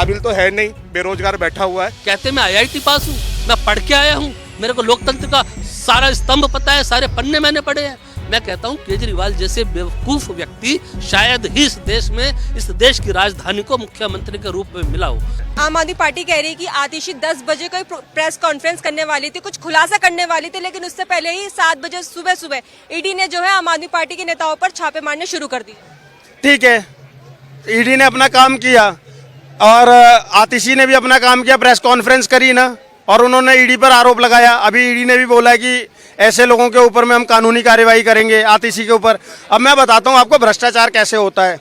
काबिल तो है नहीं, बेरोजगार बैठा हुआ है। कहते मैं आईआईटी पास हूँ, मैं पढ़ के आया हूँ, मेरे को लोकतंत्र का सारा स्तंभ पता है, सारे पन्ने मैंने पढ़े हैं। मैं कहता हूँ केजरीवाल जैसे बेवकूफ व्यक्ति शायद ही इस देश में, इस देश की राजधानी को मुख्यमंत्री के रूप में मिला हो। आम आदमी पार्टी कह रही है कि आतिशी 10 बजे कोई प्रेस कॉन्फ्रेंस करने वाली थी, कुछ खुलासा करने वाली थी, लेकिन उससे पहले ही 7 बजे सुबह ईडी ने जो है आम आदमी पार्टी के नेताओं पर छापे मारने शुरू कर दिए। ठीक है, ईडी ने अपना काम किया और आतिशी ने भी अपना काम किया, प्रेस कॉन्फ्रेंस करी ना, और उन्होंने ईडी पर आरोप लगाया। अभी ईडी ने भी बोला है कि ऐसे लोगों के ऊपर में हम कानूनी कार्रवाई करेंगे, आतिशी के ऊपर। अब मैं बताता हूँ आपको भ्रष्टाचार कैसे होता है।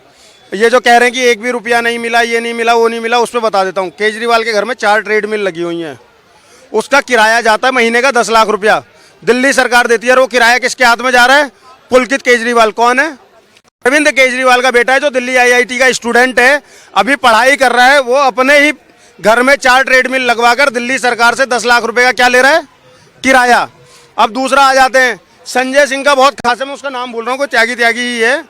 ये जो कह रहे हैं कि 1 भी रुपया नहीं मिला, ये नहीं मिला, वो नहीं मिला, उस पर बता देता हूँ। केजरीवाल के घर में 4 ट्रेड मिल लगी हुई हैं, उसका किराया जाता है महीने का 10 लाख रुपया, दिल्ली सरकार देती है। और वो किराया किसके हाथ में जा रहा है? पुलकित केजरीवाल। कौन है? अरविंद केजरीवाल का बेटा है, जो दिल्ली IIT का स्टूडेंट है, अभी पढ़ाई कर रहा है। वो अपने ही घर में 4 ट्रेड मिल लगवाकर दिल्ली सरकार से 10 लाख रुपए का क्या ले रहा है? किराया। अब दूसरा आ जाते हैं संजय सिंह का, बहुत खास है, मैं उसका नाम बोल रहा हूँ, कोई त्यागी ही है,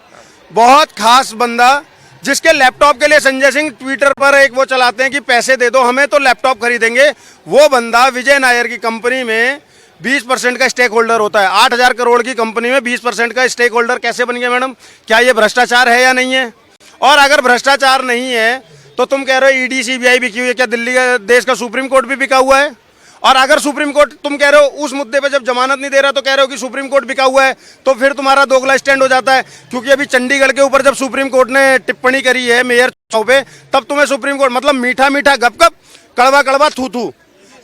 बहुत खास बंदा, जिसके लैपटॉप के लिए संजय सिंह ट्विटर पर एक वो चलाते हैं कि पैसे दे दो हमें तो लैपटॉप खरीदेंगे। वो बंदा विजय नायर की कंपनी में 20% का स्टेक होल्डर होता है। 8,000 करोड़ की कंपनी में 20% का स्टेक होल्डर कैसे बन गया मैडम? क्या ये भ्रष्टाचार है या नहीं है? और अगर भ्रष्टाचार नहीं है तो तुम कह रहे हो ईडी CBI बिकी हुई है, क्या दिल्ली का देश का सुप्रीम कोर्ट भी बिका हुआ है? और अगर सुप्रीम कोर्ट, तुम कह रहे हो उस मुद्दे पे जब जमानत नहीं दे रहा तो कह रहे हो कि सुप्रीम कोर्ट बिका हुआ है, तो फिर तुम्हारा दोगला स्टैंड हो जाता है। क्योंकि अभी चंडीगढ़ के ऊपर जब सुप्रीम कोर्ट ने टिप्पणी करी है मेयर पे, तब तुम्हें सुप्रीम कोर्ट, मतलब मीठा मीठा गप गप, कड़वा कड़वा थू थू,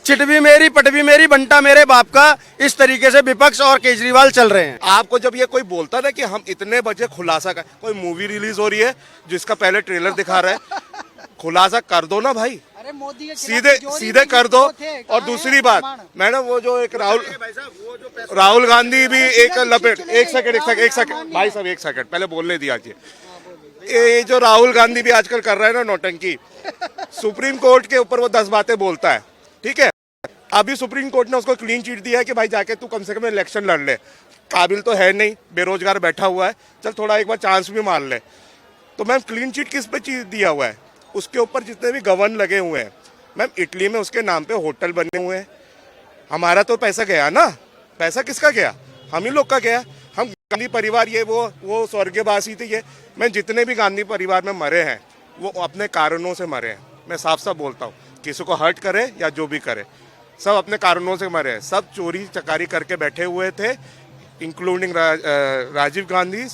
चिटवी मेरी पटवी मेरी, बंटा मेरे बाप का, इस तरीके से विपक्ष और केजरीवाल चल रहे हैं। आपको जब ये कोई बोलता ना कि हम इतने बजे खुलासा कर, कोई मूवी रिलीज हो रही है जिसका पहले ट्रेलर दिखा रहा है, खुलासा कर दो ना भाई, सीधे कर दो। और दूसरी बात मैडम, वो जो एक राहुल गांधी भी एक लपेट, एक सेकंड भाई साहब, एक सेकंड पहले बोलने दिया। ये जो राहुल गांधी भी आजकल कर रहा है ना नौटंकी, सुप्रीम कोर्ट के ऊपर वो 10 बातें बोलता है, ठीक है। अभी सुप्रीम कोर्ट ने उसको क्लीन चिट दिया है कि भाई जाके तू कम से कम इलेक्शन लड़ ले, काबिल तो है नहीं, बेरोजगार बैठा हुआ है, चल थोड़ा एक बार चांस भी मार ले। तो मैम क्लीन चिट किस पे दिया हुआ है? उसके ऊपर जितने भी गवर्न लगे हुए हैं मैम, इटली में उसके नाम पे होटल बने हुए हैं। हमारा तो पैसा गया ना, पैसा किसका गया? हम ही लोग का गया। हम गांधी परिवार, ये वो स्वर्गवासी थे, ये मैं जितने भी गांधी परिवार में मरे हैं वो अपने कारणों से मरे हैं। मैं साफ साफ बोलता हूँ, किसी को हर्ट करे या जो भी करे, सब अपने कारणों से मरे हैं। सब चोरी चकारी करके बैठे हुए थे, इंक्लूडिंग राजीव गांधी,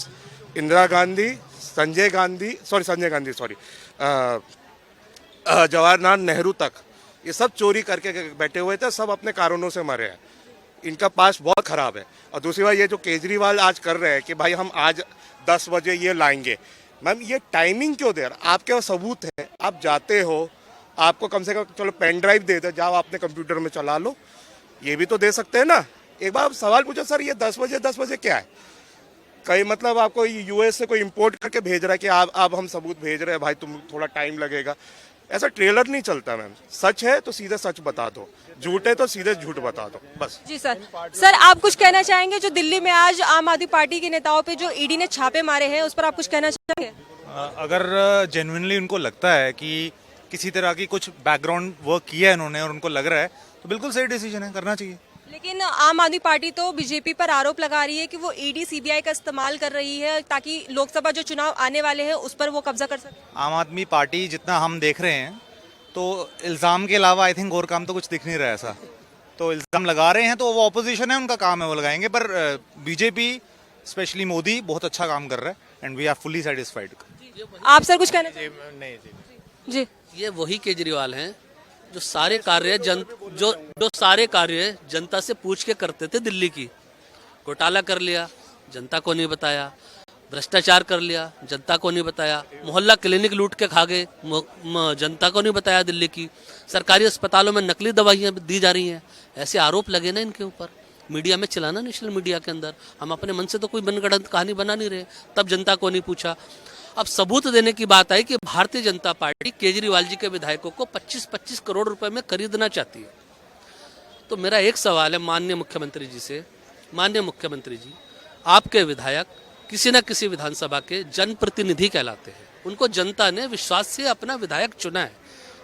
इंदिरा गांधी, जवाहरलाल नेहरू तक, ये सब चोरी करके बैठे हुए थे, सब अपने कारणों से मरे हैं। इनका पास बहुत खराब है। और दूसरी बात, ये जो केजरीवाल आज कर रहे हैं कि भाई हम आज 10 बजे ये लाएंगे, मैम ये टाइमिंग क्यों दे रहा? आपके पास सबूत है, आप जाते हो, आपको कम से कम चलो पेन ड्राइव दे दो, जाओ अपने कंप्यूटर में चला लो, ये भी तो दे सकते हैं ना। एक बार आप सवाल पूछो, सर ये 10 बजे क्या है? कई मतलब आपको US से कोई इंपोर्ट करके भेज रहा है कि आप हम सबूत भेज रहे हैं भाई, तुम थोड़ा टाइम लगेगा। ऐसा ट्रेलर नहीं चलता मैम। सच है तो सीधे सच बता दो, झूठ है तो सीधे झूठ बता दो, बस। जी सर आप कुछ कहना चाहेंगे? जो दिल्ली में आज आम आदमी पार्टी के नेताओं पे जो ईडी ने छापे मारे हैं, उस पर आप कुछ कहना चाहेंगे? अगर जेन्युइनली उनको लगता है कि किसी तरह की कुछ बैकग्राउंड वर्क किया है इन्होंने और उनको लग रहा है, तो बिल्कुल सही डिसीजन है, करना चाहिए। लेकिन आम आदमी पार्टी तो बीजेपी पर आरोप लगा रही है कि वो ईडी CBI का इस्तेमाल कर रही है ताकि लोकसभा जो चुनाव आने वाले हैं उस पर वो कब्जा कर सके। आम आदमी पार्टी जितना हम देख रहे हैं, तो इल्ज़ाम के अलावा आई थिंक और काम तो कुछ दिख नहीं रहा है ऐसा। तो इल्ज़ाम लगा रहे हैं तो वो ऑपोजिशन है, उनका काम है, वो लगाएंगे। पर बीजेपी स्पेशली मोदी बहुत अच्छा काम कर रहा है and we are fully satisfied. आप सर कुछ कहना चाहिए? नहीं जी, ये वही केजरीवाल हैं जो सारे कार्य जनता से पूछ के करते थे। दिल्ली की घोटाला कर लिया, जनता को नहीं बताया, भ्रष्टाचार कर लिया, जनता को नहीं बताया, मोहल्ला क्लिनिक लूट के खा गए, जनता को नहीं बताया। दिल्ली की सरकारी अस्पतालों में नकली दवाइयाँ दी जा रही हैं, ऐसे आरोप लगे ना इनके ऊपर। मीडिया में चलाना, नेशनल मीडिया के अंदर। हम अपने मन से तो कोई मनगढ़ंत कहानी बना नहीं रहे, तब जनता को नहीं पूछा। अब सबूत देने की बात आई कि भारतीय जनता पार्टी केजरीवाल जी के विधायकों को 25-25 करोड़ रुपए में खरीदना चाहती है। तो मेरा एक सवाल है माननीय मुख्यमंत्री जी से, माननीय मुख्यमंत्री जी, आपके विधायक किसी न किसी विधानसभा के जनप्रतिनिधि कहलाते हैं, उनको जनता ने विश्वास से अपना विधायक चुना है,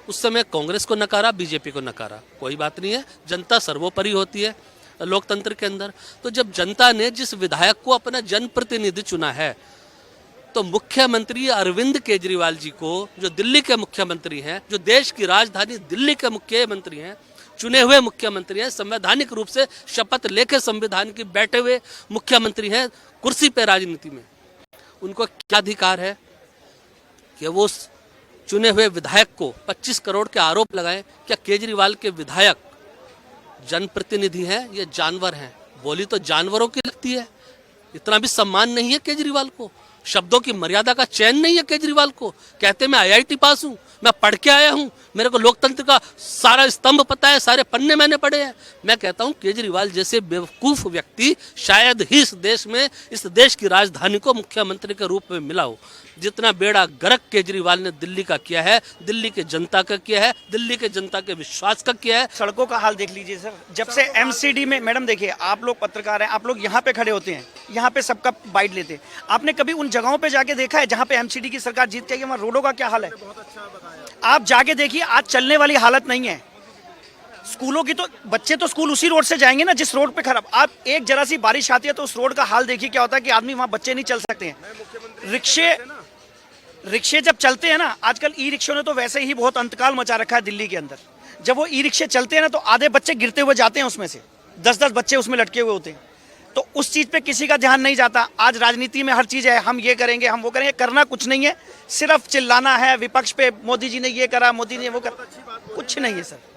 उस समय कांग्रेस को नकारा, बीजेपी को नकारा, कोई बात नहीं है, जनता सर्वोपरि होती है लोकतंत्र के अंदर। तो जब जनता ने जिस विधायक को अपना जनप्रतिनिधि चुना है, तो मुख्यमंत्री अरविंद केजरीवाल जी को, जो दिल्ली के मुख्यमंत्री हैं, जो देश की राजधानी दिल्ली के मुख्यमंत्री हैं, चुने हुए मुख्यमंत्री हैं, संवैधानिक रूप से शपथ लेके संविधान की बैठे हुए मुख्यमंत्री हैं, कुर्सी पे राजनीति में, उनको क्या अधिकार है कि वो चुने हुए विधायक को 25 करोड़ के आरोप लगाएं? क्या केजरीवाल के विधायक जनप्रतिनिधि हैं, ये जानवर हैं? बोली तो जानवरों की लगती है। इतना भी सम्मान नहीं है केजरीवाल को, शब्दों की मर्यादा का चयन नहीं है केजरीवाल को। कहते मैं IIT पास हूं, मैं पढ़ के आया हूं, मेरे को लोकतंत्र का सारा स्तंभ पता है, सारे पन्ने मैंने पढ़े हैं। मैं कहता हूं केजरीवाल जैसे बेवकूफ व्यक्ति शायद ही इस देश में, इस देश की राजधानी को मुख्यमंत्री के रूप में मिला हो। जितना बेड़ा गर्क केजरीवाल ने दिल्ली का किया है, दिल्ली के जनता का किया है, दिल्ली के जनता के विश्वास का किया है। सड़कों का हाल देख लीजिए सर, जब से MCD में, मैडम देखिए आप लोग पत्रकार हैं, आप लोग यहाँ पे खड़े होते हैं, यहाँ पे सबका बाइट लेते हैं। आपने कभी उन जगहों पे जाके देखा है जहाँ पे MCD की सरकार जीत के आई, वहाँ रोडों का क्या हाल है? आप जाके देखिए, आज चलने वाली हालत नहीं है। स्कूलों की तो बच्चे तो स्कूल उसी रोड से जाएंगे ना जिस रोड पे खराब। आप एक जरा सी बारिश आती है तो उस रोड का हाल देखिए क्या होता है कि आदमी वहाँ बच्चे नहीं चल सकते हैं। रिक्शे जब चलते हैं ना, आजकल ई-रिक्शों ने तो वैसे ही बहुत अंतकाल मचा रखा है दिल्ली के अंदर। जब वो ई-रिक्शे चलते हैं ना तो आधे बच्चे गिरते हुए जाते हैं, उसमें से 10-10 बच्चे उसमें लटके हुए होते हैं। तो उस चीज पे किसी का ध्यान नहीं जाता। आज राजनीति में हर चीज है, हम ये करेंगे, हम वो करेंगे, करना कुछ नहीं है, सिर्फ चिल्लाना है विपक्ष पे, मोदी जी ने ये करा, मोदी ने वो करा, कुछ नहीं है सर।